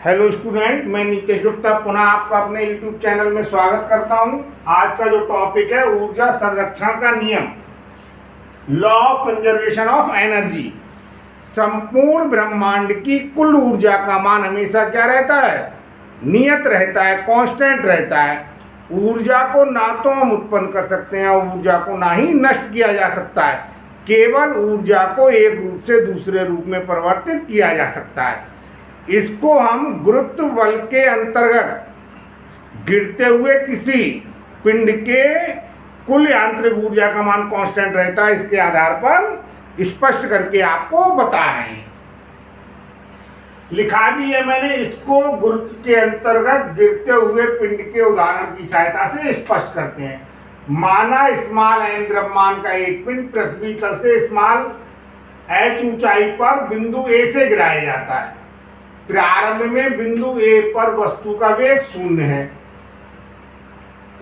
Hello student, मैं नीतीश गुप्ता पुनः आपका अपने यूट्यूब चैनल में स्वागत करता हूं। आज का जो टॉपिक है ऊर्जा संरक्षण का नियम, law of conservation of energy. संपूर्ण ब्रह्मांड की कुल ऊर्जा का मान हमेशा क्या रहता है? नियत रहता है, कांस्टेंट रहता है। ऊर्जा को ना तो हम उत्पन्न कर सकते हैं और ऊर्जा को ना ही नष्ट किया जा सकता है। केवल ऊर्जा को एक रूप से दूसरे रूप में परिवर्तित किया जा सकता है। इसको हम गुरुत्व बल के अंतर्गत गिरते हुए किसी पिंड के कुल यांत्रिक ऊर्जा का मान कांस्टेंट रहता है, इसके आधार पर स्पष्ट करके आपको बता रहे हैं। लिखा भी है मैंने, इसको गुरुत्व के अंतर्गत गिरते हुए पिंड के उदाहरण की सहायता से स्पष्ट करते हैं। माना स्मॉल m द्रव्यमान का एक पिंड पृथ्वी तल से स्मॉल h ऊंचाई पर बिंदु A से गिराया जाता है। प्रारंभ में बिंदु A पर वस्तु का वेग 0 है।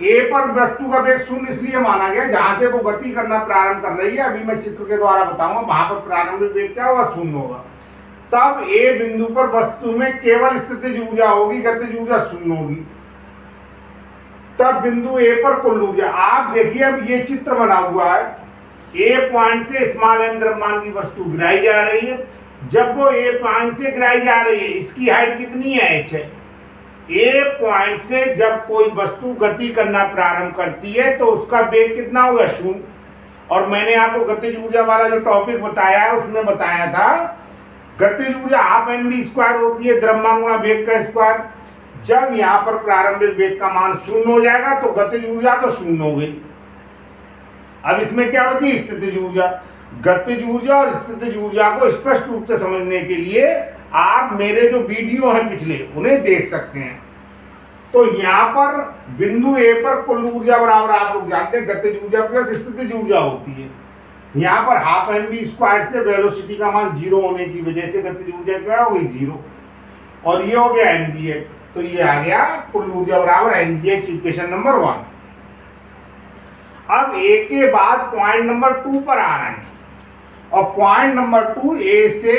A पर वस्तु का वेग 0 इसलिए माना गया जहां से वो गति करना प्रारंभ कर रही है। अभी मैं चित्र के द्वारा बताऊंगा, वहां पर प्रारंभिक वेग क्या होगा? 0 होगा। तब A बिंदु पर वस्तु में केवल स्थितिज ऊर्जा होगी, गतिज ऊर्जा 0 होगी। तब बिंदु A पर कुल ऊर्जा, आप देखिए अब ये चित्र बना हुआ है। A पॉइंट से स्मॉल m द्रव्यमान की वस्तु गिराई जा रही है। जब वो A पॉइंट से गिराई जा रही है, इसकी हाइट कितनी है? h है। A पॉइंट से जब कोई वस्तु गति करना प्रारंभ करती है तो उसका वेग कितना होगा? 0। और मैंने आपको गतिज ऊर्जा वाला जो टॉपिक बताया है उसमें बताया था गतिज ऊर्जा हाफ mv² होती है, द्रव्यमान गुणा वेग का स्क्वायर। जब यहाँ पर प्रारंभिक वेग का मान 0 हो जाएगा तो गतिज ऊर्जा तो 0 हो गई। अब इसमें क्या बची? स्थितिज ऊर्जा। गतिज ऊर्जा और स्थितिज ऊर्जा को स्पष्ट रूप से समझने के लिए आप मेरे जो वीडियो हैं पिछले उन्हें देख सकते हैं। तो यहाँ पर बिंदु A पर कुल ऊर्जा बराबर आप लोग जानते हैं गतिज ऊर्जा प्लस स्थितिज ऊर्जा होती है। यहाँ पर हाफ mv² से वेलोसिटी का मान 0 होने की वजह से गतिज ऊर्जा क्या हो गई? 0। और ये हो गया mgh, तो ये आ गया कुल ऊर्जा बराबर mgh, इक्वेशन नंबर 1। अब A के बाद पॉइंट नंबर 2 पर आ रहे हैं और पॉइंट नंबर 2 A से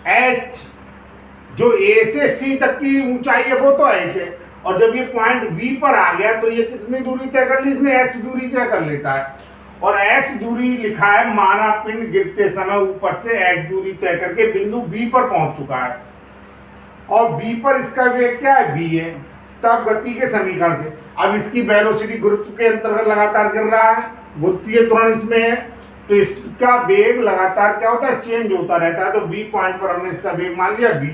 H, जो A से C तक की ऊंचाई है वो तो H है। और जब ये पॉइंट B पर आ गया तो ये कितनी दूरी तय कर ली? इसने x दूरी तय कर लेता है। और x दूरी लिखा है, माना पिंड गिरते समय ऊपर से x दूरी तय करके बिंदु B पर पहुंच चुका है और B पर इसका वेग क्या है? v है। तब गति के समीकरण से अब इसकी वेलोसिटी गुरुत्व के अंतर्गत लगातार गिर रहा है, गुरुत्वीय त्वरण इसमें है, तो इसका वेग लगातार क्या होता है? चेंज होता रहता है। तो B पॉइंट पर हमने इसका वेग मान लिया v।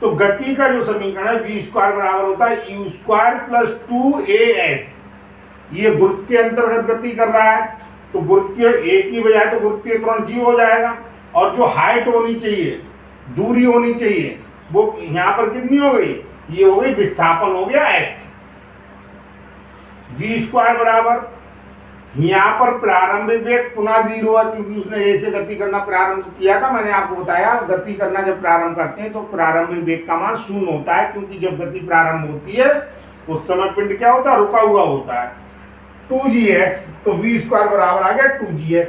तो गति का जो समीकरण है v² बराबर होता है u² प्लस 2as। ये गुरुत्व के अंतर्गत गति कर रहा है तो गुरुत्वीय A की बजाय तो गुरुत्वीय त्वरण g हो जाएगा। और जो हाइट होनी चाहिए, दूरी होनी चाहिए, वो यहाँ पर कितनी हो गई? ये हो गई, विस्थापन हो गया x। v² बराबर यहाँ पर प्रारंभिक वेग पुनः 0 है क्योंकि उसने A से गति करना प्रारंभ किया था। मैंने आपको बताया गति करना जब प्रारंभ करते हैं तो प्रारंभिक वेग का मान 0 होता है, क्योंकि जब गति प्रारंभ होती है उस समय पिंड क्या होता है? रुका हुआ होता है। 2gx, तो v² बराबर आ गया 2gx।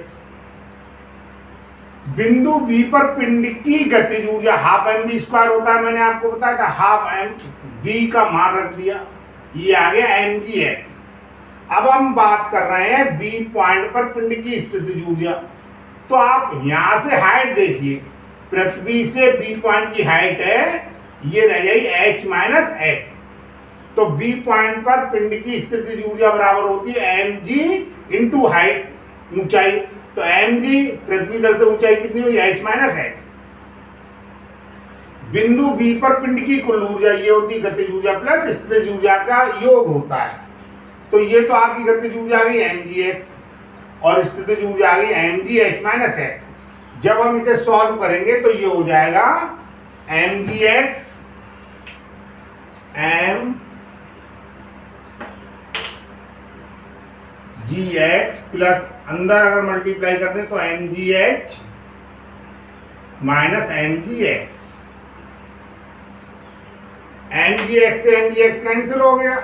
बिंदु B पर पिंड की गतिज ऊर्जा हाफ mv² होता है, मैंने आपको बताया था। हाफ mv का मान रख दिया, ये आ गया mgx। अब हम बात कर रहे हैं B पॉइंट पर पिंड की स्थितिज ऊर्जा। तो आप यहां से हाइट देखिए, पृथ्वी से B पॉइंट की हाइट है, ये रह गई h माइनस x। तो B पॉइंट पर पिंड की स्थितिज ऊर्जा बराबर होती है mg इंटू हाइट, ऊंचाई। तो mg पृथ्वी तल से ऊंचाई कितनी हुई? h minus x। बिंदु B पर पिंड की कुल ऊर्जा ये होती है गतिज ऊर्जा प्लस स्थितिज ऊर्जा का योग होता है। तो ये तो आपकी गतिज ऊर्जा आ गई mgx और स्थितिज ऊर्जा आ गई mgh माइनस x। जब हम इसे सॉल्व करेंगे तो ये हो जाएगा mgx mgx प्लस अंदर अगर मल्टीप्लाई करते हैं तो mgh माइनस mgx। mgx से mgx कैंसिल हो गया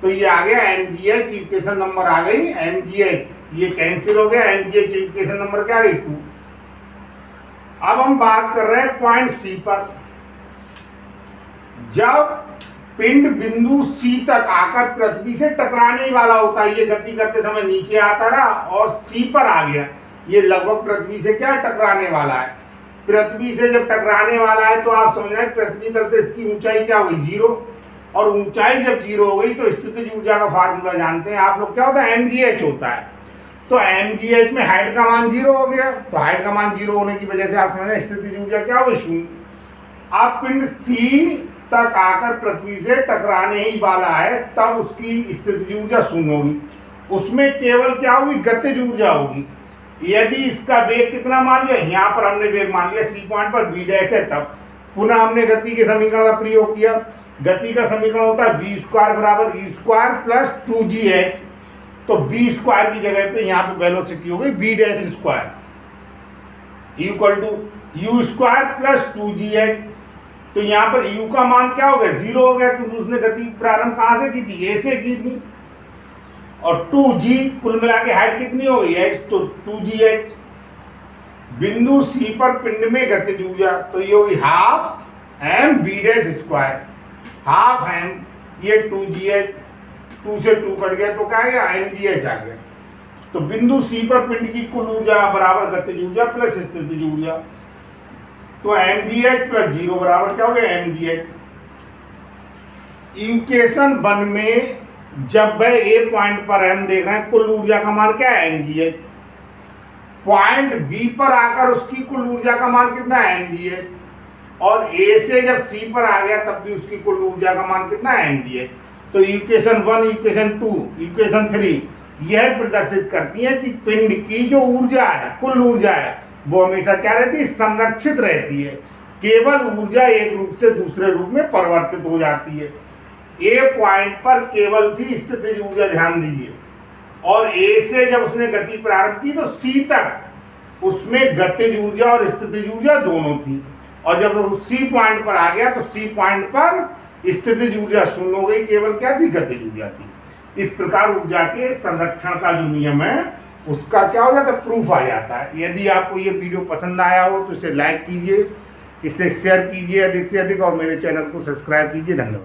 तो ये आ गया mgh, इक्वेशन नंबर आ गई mgh। ये कैंसिल हो गया, mgh इक्वेशन नंबर क्या आ गई? 2। अब हम बात कर रहे हैं पॉइंट सी पर। जब पिंड बिंदु C तक आकर पृथ्वी से टकराने वाला होता है, ये गति करते समय नीचे आता रहा और C पर आ गया, ये लगभग पृथ्वी से क्या टकराने वाला है। पृथ्वी से जब टकराने वाला है तो आप समझ रहे हैं पृथ्वी तल से इसकी ऊंचाई क्या हुई, 0, और ऊंचाई जब 0 हो गई तो स्थितिज ऊर्जा का फार्मूला जानते हैं आप लोग, क्या होता है, mgh होता है। तो mgh में हाइट का मान 0 हो गया, तो हाइट का मान 0 होने की वजह से आप समझ रहे हैं स्थितिज ऊर्जा क्या हुई, 0। अब पिंड C तक आकर पृथ्वी से टकराने ही वाला है, तब उसकी स्थितिज ऊर्जा 0 होगी। उसमें केवल क्या होगी, गतिज ऊर्जा होगी। यदि इसका वेग कितना मान लिया, यहाँ पर हमने वेग मान लिया C पॉइंट पर v डैश है, तब पुनः हमने गति के समीकरण का प्रयोग किया। गति का समीकरण होता है v स्क्वायर बराबर e स्क्वायर प्लस 2gh। तो v स्क्वायर की जगह पे यहाँ पे वेलोसिटी हो गई v dash square equal to u square plus 2gh। तो यहाँ पर u का मान क्या हो गया, 0 हो गया, क्योंकि उसने गति प्रारंभ कहाँ से की थी, a से की थी। और 2g कुल मिला के हाइट कितनी हो गई h, तो 2gh। बिंदु C पर पिंड में गतिज ऊर्जा तो ये होगी half m v dash square, half m, ये 2gh, 2 से 2 कट गया तो क्या आ गया, mgh आ गया। तो बिंदु C पर पिंड की कुल ऊर्जा बराबर गतिज ऊर्जा प्लस स्थितिज ऊर्जा, तो mgh प्लस 0 बराबर क्या हो गया, mgh। इक्वेशन 1 में जब वह A पॉइंट पर हम देख रहे हैं कुल ऊर्जा का मान क्या है, mgh। पॉइंट B पर आकर उसकी कुल ऊर्जा का मान कितना है, mgh, और A से जब C पर आ गया तब भी उसकी कुल ऊर्जा का मान कितना है, mgh। तो इक्वेशन 1, इक्वेशन 2, इक्वेशन 3 यह प्रदर्शित करती है कि पिंड की जो ऊर्जा है, कुल ऊर्जा है, वो हमेशा क्या रहती है, संरक्षित रहती है। केवल ऊर्जा एक रूप से दूसरे रूप में परिवर्तित हो जाती है। A पॉइंट पर केवल थी स्थितिज ऊर्जा, ध्यान दीजिए, और A से जब उसने गति प्रारंभ की तो C तक उसमें गतिज ऊर्जा और स्थितिज ऊर्जा दोनों थी, और जब वो C पॉइंट पर आ गया तो C पॉइंट पर स्थितिज ऊर्जा 0 हो गई, केवल क्या थी, गतिज ऊर्जा थी। इस प्रकार ऊर्जा के संरक्षण का जो नियम है उसका क्या हो जाता है, प्रूफ आ जाता है। यदि आपको ये वीडियो पसंद आया हो तो इसे लाइक कीजिए, इसे शेयर कीजिए अधिक से अधिक, और मेरे चैनल को सब्सक्राइब कीजिए। धन्यवाद।